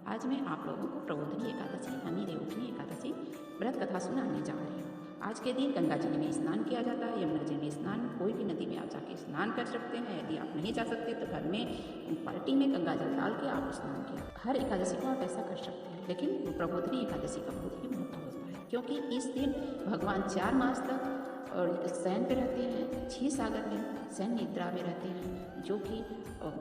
आज मैं आप लोगों को प्रबोधिनी एकादशी यानी रेवती एकादशी व्रत कथा सुनाने जा रही हूँ। आज के दिन गंगा जी में स्नान किया जाता है। यमुना जी में स्नान, कोई भी नदी में आप जाके स्नान कर सकते हैं। यदि आप नहीं जा सकते तो घर में बाल्टी में गंगा जल डाल के आप स्नान किया। हर एकादशी को आप ऐसा कर सकते हैं, लेकिन प्रबोधिनी एकादशी का बहुत ही महत्व होता है, क्योंकि इस दिन भगवान 4 मास तक और शयन पे रहते हैं। 6 सागर में शयन निद्रा में रहते हैं, जो कि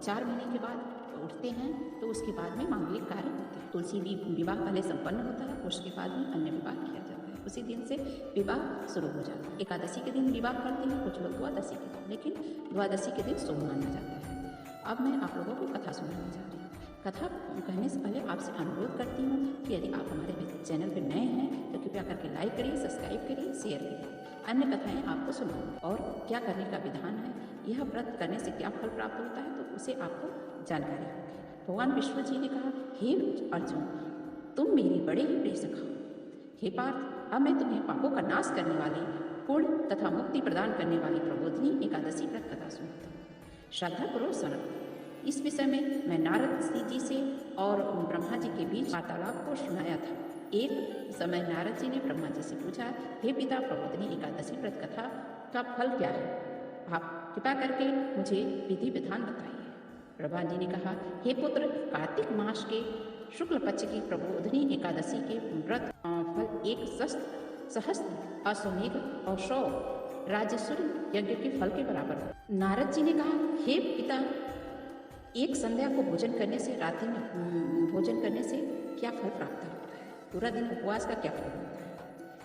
4 महीने के बाद उठते हैं। तो उसके बाद में मांगलिक कार्य होते हैं। तुलसी विवाह पहले संपन्न होता है, उसके बाद में अन्य विवाह किया जाता है। उसी दिन से विवाह शुरू हो जाता है। एकादशी के दिन विवाह करते हैं कुछ लोग, द्वादशी के दिन, लेकिन द्वादशी के दिन सोम माना जाता है। अब मैं आप लोगों को कथा सुनाने जा रही हूँ। कथा कहने से पहले आपसे अनुरोध करती हूँ कि यदि आप हमारे चैनल पर नए हैं तो कृपया करके लाइक करिए, सब्सक्राइब करिए, शेयर करिए। अन्य कथाएं आपको सुनाऊँ और क्या करने का विधान है, यह व्रत करने से क्या फल प्राप्त होता है, तो उसे आपको जानकारी होगी। भगवान विष्णु जी ने कहा, हे अर्जुन, तुम मेरी बड़े ही प्रिय सखा हो। हे पार्थ, अब मैं तुम्हें पापों का नाश करने वाली, पुण्य तथा मुक्ति प्रदान करने वाली प्रबोधिनी एकादशी व्रत कथा सुनाता हूँ। श्रद्धापूर्वक सुनो। इस विषय में मैं नारद जी से और ब्रह्मा जी के बीच वार्तालाप को सुनाया था। एक समय नारद जी ने ब्रह्मा जी से पूछा, हे पिता, प्रबोधिनी एकादशी व्रत कथा का फल क्या है? आप कृपा करके मुझे विधि विधान बताइए। ब्रह्मा जी ने कहा, हे पुत्र, कार्तिक मास के शुक्ल पक्ष की प्रबोधिनी एकादशी के व्रत फल 1 सहस्त्र अश्वमेघ और 100 राजसूय यज्ञ के फल के बराबर है। नारद जी ने कहा, हे पिता, एक संध्या को भोजन करने से, रात्रि में भोजन करने से क्या फल प्राप्त होता है? पूरा दिन उपवास का क्या फल होता है?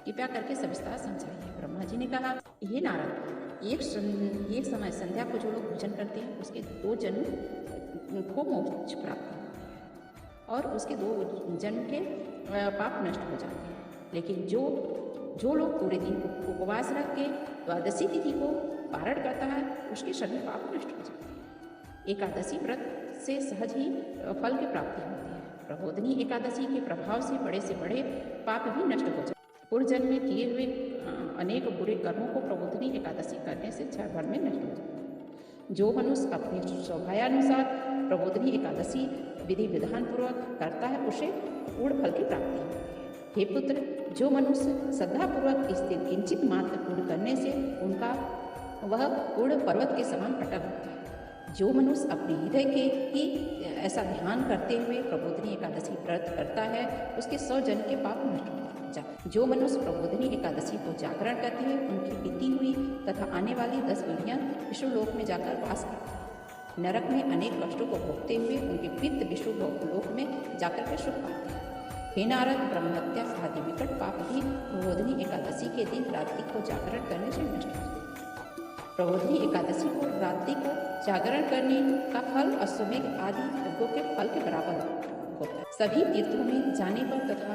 कृपया करके सविस्तार समझाइए। ब्रह्मा जी ने कहा, हे नारद, एक समय संध्या को जो लोग भोजन करते हैं उसके 2 जन्म को मोक्ष प्राप्त होता है और उसके 2 जन्म के पाप नष्ट हो जाते हैं। लेकिन जो लोग पूरे दिन उपवास रख के द्वादशी तिथि को पारण करता है, उसके सभी पाप नष्ट हो जाते हैं। एकादशी व्रत से सहज ही फल की प्राप्ति होती है। प्रबोधिनी एकादशी के प्रभाव से बड़े पाप भी नष्ट हो जाते हैं। पूर्व जन्म में किए हुए अनेक बुरे कर्मों को प्रबोधिनी एकादशी करने से क्षण भर में नष्ट हो जाता है। जो मनुष्य अपने स्वभावानुसार प्रबोधिनी एकादशी विधि विधान पूर्वक करता है, उसे पूर्ण फल की प्राप्ति होती है। हे पुत्र, जो मनुष्य श्रद्धापूर्वक इस दिन किंचित मात्र पूर्ण करने से उनका वह पूर्ण पर्वत के समान अटल होता है। जो मनुष्य अपने हृदय के ही ऐसा ध्यान करते हुए प्रबोधिनी एकादशी व्रत करता है, उसके 100 जन्म के पाप नष्ट हो जाते हैं। जो मनुष्य प्रबोधिनी एकादशी को जागरण करते हैं, उनकी बीती हुई तथा आने वाली 10 पीढ़ियाँ विष्णुलोक में जाकर वास करती हैं। नरक में अनेक कष्टों को भोगते हुए उनके पितृ विष्णुलोक में जाकर के सुख पाते हैं। हे नारद, ब्रह्महत्या आदि विकट पाप भी प्रबोधिनी एकादशी के दिन रात्रि को जागरण करने से नष्ट हो जाते हैं। प्रबोधिनी एकादशी को रात्रि को जागरण करने का फल अश्वमेघ आदि यज्ञों के फल के बराबर होता है। सभी तीर्थों में जाने पर तथा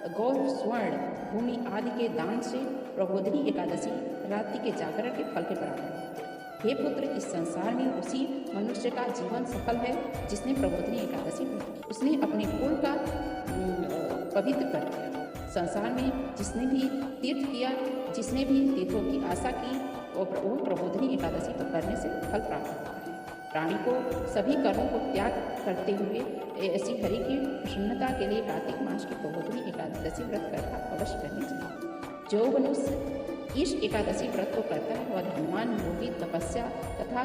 गौ, स्वर्ण, भूमि आदि के दान से प्रबोधिनी एकादशी रात्रि के जागरण के फल के बराबर होता है। हे पुत्र, इस संसार में उसी मनुष्य का जीवन सफल है जिसने प्रबोधिनी एकादशी व्रत की। उसने अपने कुल का पवित्र कर दिया। संसार में जिसने भी तीर्थ किया, जिसने भी तीर्थों की आशा की, वो प्रबोधिनी एकादशी को करने से फल प्राप्त होता है। प्राणी को सभी कर्मों को त्याग करते हुए ऐसी हरि की प्रसन्नता के लिए कार्तिक मास की प्रबोधिनी एकादशी व्रत करना अवश्य करनी चाहिए। जो मनुष्य इस एकादशी व्रत को करता है वह धनवान, योगी, तपस्या तथा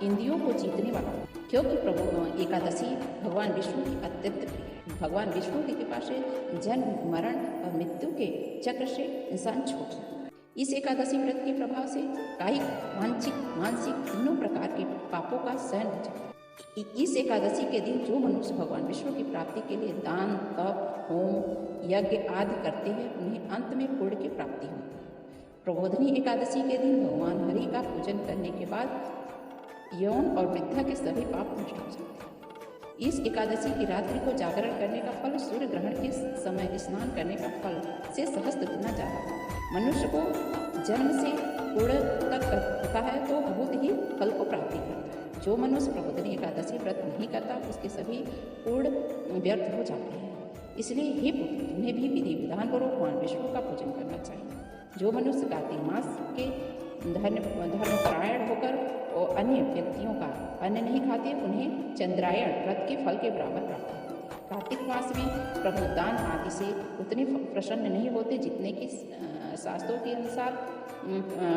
इंद्रियों को जीतने वाला है, क्योंकि एकादशी भगवान विष्णु की अत्यंत प्रिय है। भगवान विष्णु की कृपा से जन्म, मरण और मृत्यु के चक्र से इंसान छूट जाता है। इस एकादशी व्रत के प्रभाव से कायिक, वांछिक, मानसिक तीनों प्रकार के पापों का सहन हो जाता है। इस एकादशी के दिन जो मनुष्य भगवान विष्णु की प्राप्ति के लिए दान, तप, होम, यज्ञ आदि करते हैं, उन्हें अंत में पुण्य की प्राप्ति होती है। प्रबोधिनी एकादशी के दिन भगवान हरि का पूजन करने के बाद यौन और वृद्धा के सभी पाप नष्ट हो जाते हैं। इस एकादशी की रात्रि को जागरण करने का फल सूर्य ग्रहण के समय स्नान करने का फल से सहस्त्र गुना ज्यादा होता है। मनुष्य को जन्म से पूर्ण तक होता है तो बहुत ही फल को प्राप्ति करता है। जो मनुष्य प्रबोधिनी एकादशी व्रत नहीं करता, उसके सभी पूर्ण व्यर्थ हो जाते हैं। इसलिए हे पुत्र, तुम्हें भी विधि विधान पूर्वक भगवान विष्णु का पूजन करना चाहिए। जो मनुष्य कार्तिक मास के धर्मपरायण होकर अन्य व्यक्तियों का अन्न नहीं खाते, उन्हें चंद्रायण व्रत के फल के बराबर प्राप्त होते हैं। कार्तिक मास में प्रभु दान आदि से उतने प्रसन्न नहीं होते जितने कि शास्त्रों के अनुसार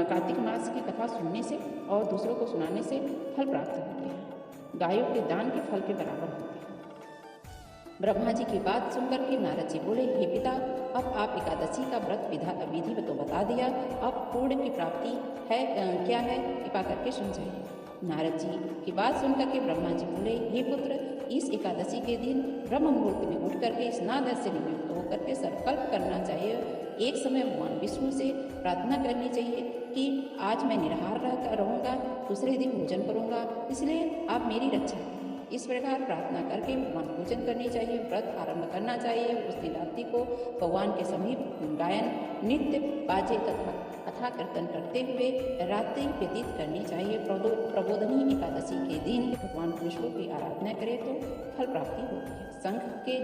कार्तिक मास की कथा सुनने से और दूसरों को सुनाने से फल प्राप्त होते हैं। गायों के दान के फल के बराबर होते हैं। ब्रह्मा जी की बात सुनकर के नारद जी बोले, हे पिता, अब आप एकादशी का व्रत विधि तो बता दिया, अब पूर्ण की प्राप्ति है क्या है, कृपा करके समझाइए। नारद जी की बात सुनकर के ब्रह्मा जी बोले, हे पुत्र, इस एकादशी के दिन ब्रह्म मुहूर्त में उठ करके स्नान से निवृत्त होकर के संकल्प करना चाहिए। एक समय भगवान विष्णु से प्रार्थना करनी चाहिए कि आज मैं निराहार रहूँगा, दूसरे दिन भोजन करूँगा, इसलिए आप मेरी रक्षा करें। इस प्रकार प्रार्थना करके भगवान पूजन करनी चाहिए। व्रत आरंभ करना चाहिए। उस दिन रात्रि को भगवान के समीप गायन, नृत्य, बाजे तथा अथा कीर्तन करते हुए रात्रि व्यतीत करनी चाहिए। प्रबोधनी एकादशी के दिन भगवान विष्णु की आराधना करें तो फल प्राप्ति होती है। शंख के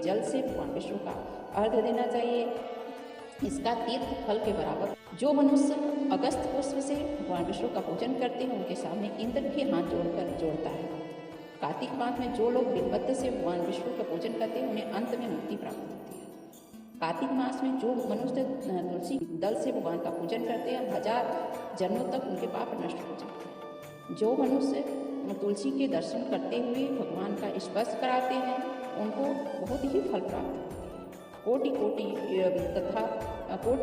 जल से भगवान विष्णु का अर्घ्य देना चाहिए। इसका तीर्थ फल के बराबर। जो मनुष्य अगस्त पुष्प से भगवान विष्णु का पूजन करते हैं उनके सामने इंद्र भी हाथ जोड़ता है। कार्तिक मास में जो लोग बिल्वपत्र से भगवान विष्णु का पूजन करते हैं उन्हें अंत में मुक्ति प्राप्त होती है। कार्तिक मास में जो मनुष्य तुलसी दल से भगवान का पूजन करते हैं 1000 जन्मों तक उनके पाप नष्ट हो जाते हैं। जो मनुष्य तुलसी के दर्शन करते हुए भगवान का स्पर्श कराते हैं उनको बहुत ही फल प्राप्त होता है। कोटि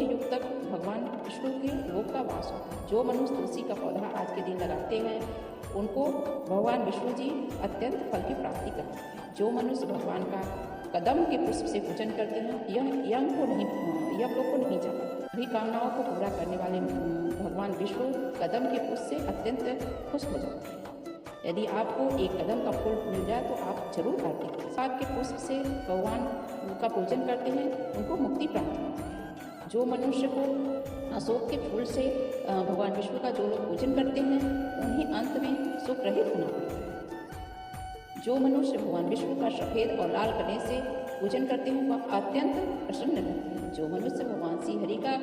युग तक भगवान विष्णु के लोक का वास होता है। जो मनुष्य तुलसी का पौधा आज के दिन लगाते हैं उनको भगवान विष्णु जी अत्यंत फल की प्राप्ति करते हैं। जो मनुष्य भगवान का कदम के पुष्प से पूजन करते हैं यह लोग को नहीं जाता। सभी कामनाओं को पूरा करने वाले भगवान विष्णु कदम के पुष्प से अत्यंत खुश हो जाते हैं। यदि आपको एक कदम का फूल मिल जाए तो आप जरूर आरती करें। साग के पुष्प से भगवान का पूजन करते हैं उनको मुक्ति प्राप्त होती है। जो मनुष्य को अशोक के फूल से भगवान विष्णु का जो लोग पूजन करते हैं उन्हें अंत में सुख रहित होना पड़ता है। जो मनुष्य भगवान विष्णु का सफ़ेद और लाल गणेश से पूजन करते हैं वह अत्यंत प्रसन्न रहते हैं। जो मनुष्य भगवान श्री हरि का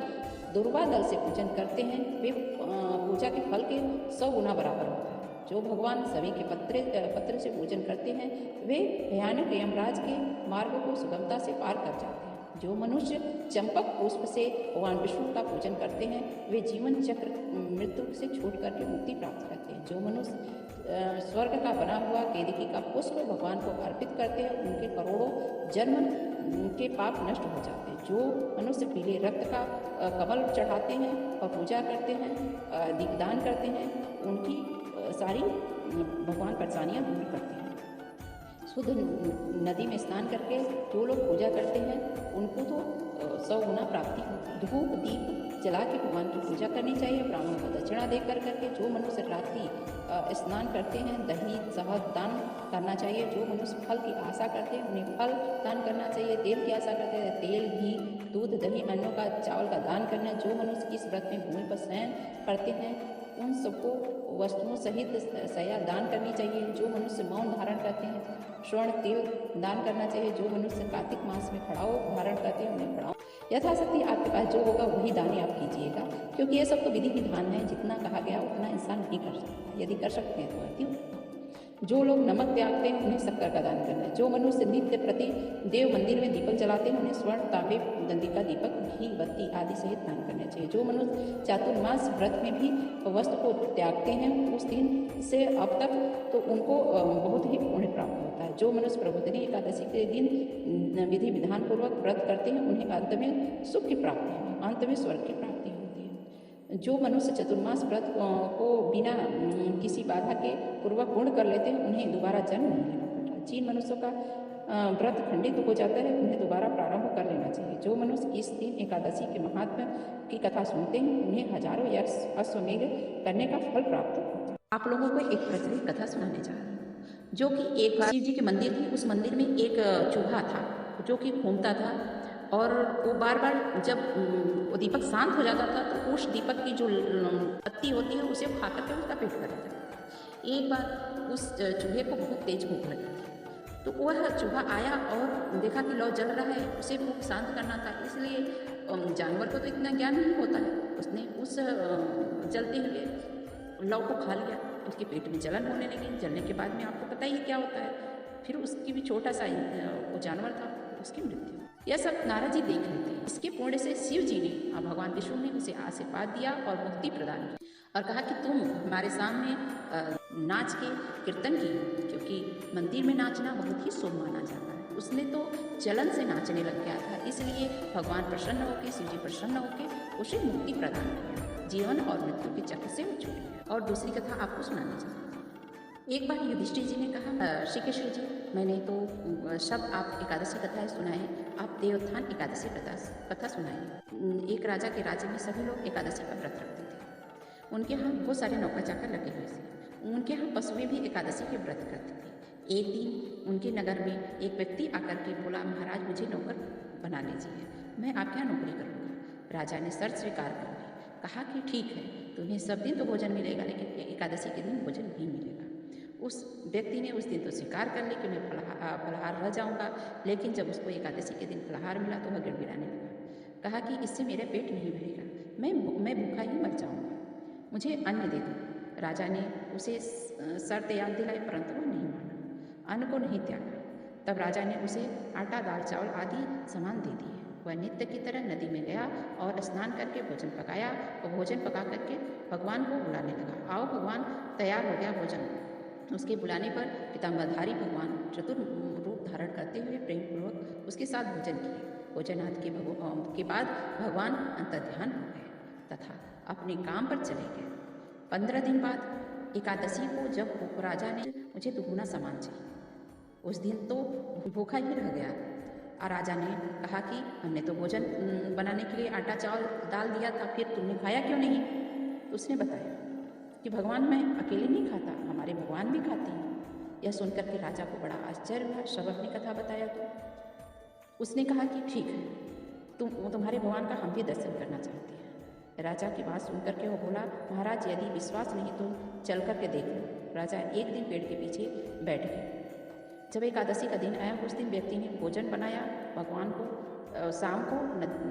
दुर्वा दल से पूजन करते हैं वे पूजा के फल के 100 गुना बराबर होता है। जो भगवान सभी के पत्र से पूजन करते हैं वे भयानक यमराज के मार्ग को सुगमता से पार कर जाते हैं। जो मनुष्य चंपक पुष्प से भगवान विष्णु का पूजन करते हैं वे जीवन चक्र मृत्यु से छूट करके मुक्ति प्राप्त करते हैं। जो मनुष्य स्वर्ग का बना हुआ केतकी का पुष्प भगवान को अर्पित करते हैं उनके करोड़ों जन्म के पाप नष्ट हो जाते हैं। जो मनुष्य पीले रक्त का कमल चढ़ाते हैं और पूजा करते हैं, दीपदान करते हैं, उनकी सारी भगवान परेशानियाँ दूर करते हैं। शुद्ध नदी में स्नान करके जो लोग पूजा करते हैं उनको तो 100 गुना प्राप्ति होती है। धूप दीप जला के भगवान की पूजा करनी चाहिए। ब्राह्मणों को दक्षिणा दे करके जो मनुष्य रात्रि स्नान करते हैं दही शहद दान करना चाहिए। जो मनुष्य फल की आशा करते हैं उन्हें फल दान करना चाहिए। तेल की आशा करते हैं तेल घी दूध दही अन्नों का चावल का दान करना। जो मनुष्य इस व्रत में भूमि पर शयन करते हैं उन सबको वस्तुओं सहित शैया दान करनी चाहिए। जो मनुष्य मौन धारण करते हैं स्वर्ण तिल दान करना चाहिए। जो मनुष्य कार्तिक मास में खड़ाओ धारण करते हैं उन्हें खड़ाओ यथाशक्ति आपके पास जो होगा वही दान आप कीजिएगा, क्योंकि ये सब तो विधि विधान है। जितना कहा गया उतना इंसान नहीं कर सकता। यदि कर सकते हैं तो क्यों। जो लोग नमक त्यागते हैं उन्हें शक्कर का दान करना है। जो मनुष्य नित्य प्रति देव मंदिर में दीपक जलाते हैं उन्हें स्वर्ण तांबे दंडिका दीपक घी बत्ती आदि सहित दान करना चाहिए। जो मनुष्य चातुर्मास व्रत में भी वस्त्र को त्यागते हैं उस दिन से अब तक तो उनको बहुत ही पुण्य प्राप्त होता है। जो मनुष्य प्रबोधिनी एकादशी के दिन विधि विधान पूर्वक व्रत करते हैं उन्हें अंत में सुख की प्राप्ति है, अंत में स्वर्ग की प्राप्ति होती है। जो मनुष्य चतुर्मास व्रत को बिना किसी बाधा के पूर्वक पूर्ण कर लेते हैं उन्हें दोबारा जन्म नहीं लेना पड़ता। जिन मनुष्यों का व्रत खंडित हो जाता है उन्हें दोबारा प्रारंभ कर लेना चाहिए। जो मनुष्य इस दिन एकादशी के महात्म्य की कथा सुनते हैं उन्हें हजारों यश अश्वमेघ करने का फल प्राप्त होता है। आप लोगों को एक प्रचलित कथा सुनाने जा रही हूँ। जो कि एक बार शिव जी के मंदिर थी, उस मंदिर में एक चूहा था जो कि घूमता था और वो बार बार जब वो दीपक शांत हो जाता था तो उस दीपक की जो पत्ती होती है उसे खा करके उसका पेट भर जाता था। एक बार उस चूहे को बहुत तेज भूख लगी थी तो वह चूहा आया और देखा कि लौ जल रहा है, उसे भूख शांत करना था। इसलिए जानवर को तो इतना ज्ञान नहीं होता है, उसने उस जलते हुए लौ को खा लिया। उसके पेट में जलन होने लगी। जलने के बाद में आपको पता ही क्या होता है, फिर उसकी भी छोटा सा वो जानवर था, उसकी मृत्यु। यह सब नारद जी देख रहे थे। इसके पुण्य से शिव जी ने भगवान विष्णु ने उसे आशीर्वाद दिया और मुक्ति प्रदान की और कहा कि तुम हमारे सामने नाच के कीर्तन की, क्योंकि मंदिर में नाचना बहुत ही शुभ माना जाता है। उसने तो जलन से नाचने लग गया था, इसलिए भगवान प्रसन्न होकर, शिव जी प्रसन्न होकर उसे मुक्ति प्रदान किया, जीवन और मृत्यु के चक्र से वो छूट गया। और दूसरी कथा आपको सुनाना चाहती हूँ। एक बार युधिष्ठिर जी ने कहा, श्री कृष्ण जी, मैंने तो सब आप एकादशी कथाएं सुनाए, आप देवोत्थान एकादशी कथा सुनाइए। एक राजा के राज्य में सभी लोग एकादशी का व्रत रखते थे। उनके यहाँ बहुत सारे नौकर चाकर लगे हुए थे। उनके यहाँ पशुएं भी एकादशी के व्रत करते थे। एक दिन उनके नगर में एक व्यक्ति आकर के बोला, महाराज मुझे नौकर बना लीजिए, मैं आपके यहाँ नौकरी करूँगा। राजा ने शर्त स्वीकार कर ली, कहा कि ठीक है, तुम्हें सब दिन तो भोजन मिलेगा, लेकिन एकादशी के दिन भोजन नहीं मिलेगा। उस व्यक्ति ने उस दिन तो स्वीकार कर ली कि मैं फलाहार रह जाऊंगा, लेकिन जब उसको एकादशी के दिन फलाहार मिला तो वह गिड़गिड़ाने लगा। कहा कि इससे मेरा पेट नहीं भरेगा, मैं भूखा ही मर जाऊंगा, मुझे अन्न दे दो। राजा ने उसे शर्त याद दिलाई, परंतु वह नहीं माना, अन्न को नहीं त्यागा। तब राजा ने उसे आटा, दाल, चावल आदि सामान दे दिए। वह नित्य की तरह नदी में गया और स्नान करके भोजन पकाया और भोजन पका करके भगवान को बुलाने लगा। आओ भगवान, तैयार हो गया भोजन। उसके बुलाने पर पीताम्बरधारी भगवान चतुर्रूप धारण करते हुए प्रेमपूर्वक उसके साथ भोजन किए। भोजनादि के बाद भगवान अंतर्ध्यान हो गए तथा अपने काम पर चले गए। 15 दिन बाद एकादशी को जब राजा ने, मुझे दुगुना सामान चाहिए, उस दिन तो भूखा ही रह गया। और राजा ने कहा कि हमने तो भोजन बनाने के लिए आटा, चावल, दाल दिया था, फिर तुमने खाया क्यों नहीं? तो उसने बताया कि भगवान, मैं अकेले नहीं खाता, हमारे भगवान भी खाते हैं। यह सुनकर के राजा को बड़ा आश्चर्य हुआ। सब अपनी कथा बताया तो उसने कहा कि ठीक है, तुम्हारे भगवान का हम भी दर्शन करना चाहते हैं। राजा की बात सुनकर के वो बोला, महाराज यदि विश्वास नहीं तो चल कर के देख लो। राजा एक दिन पेड़ के पीछे बैठ गए। जब एकादशी का दिन आया, उस दिन व्यक्ति ने भोजन बनाया, भगवान को शाम को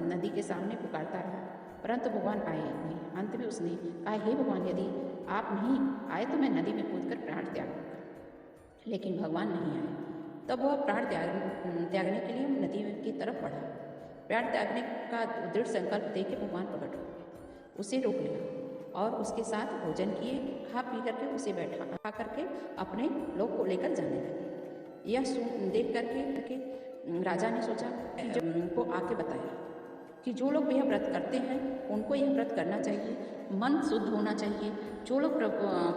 नदी के सामने पुकारता रहा, परंतु भगवान आए नहीं। अंत में उसने कहा, हे भगवान, यदि आप नहीं आए तो मैं नदी में कूदकर प्राण त्यागूंगा। लेकिन भगवान नहीं आए। तब वह प्राण त्यागने के लिए नदी की तरफ बढ़ा। प्राण त्यागने का दृढ़ संकल्प देकर भगवान प्रकट हो गए, उसे रोक लिया और उसके साथ भोजन किए। खा पी करके उसे बैठा करके अपने लोग को लेकर जाने लगे। यह देख करके राजा ने सोचा कि जब उनको आके बताया कि जो लोग यह व्रत करते हैं उनको यह व्रत करना चाहिए, मन शुद्ध होना चाहिए। जो लोग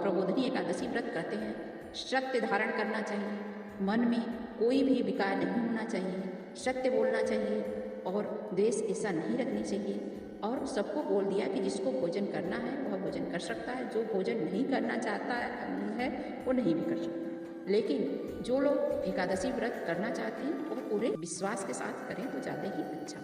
प्रबोधनी एकादशी व्रत करते हैं, सत्य धारण करना चाहिए, मन में कोई भी विकार नहीं होना चाहिए, सत्य बोलना चाहिए और द्वेष ऐसा नहीं रखनी चाहिए। और सबको बोल दिया कि जिसको भोजन करना है वह भोजन कर सकता है, जो भोजन नहीं करना चाहता है वो नहीं भी कर सकता। लेकिन जो लोग एकादशी व्रत करना चाहते हैं वो पूरे विश्वास के साथ करें तो ज़्यादा ही अच्छा।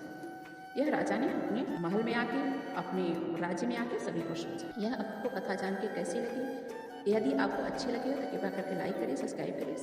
यह राजा ने अपने महल में आके, अपने राज्य में आके सभी को समझा। यह आपको कथा जान के कैसी लगी? यदि आपको अच्छी लगी हो तो कृपया करके लाइक करें, सब्सक्राइब करें।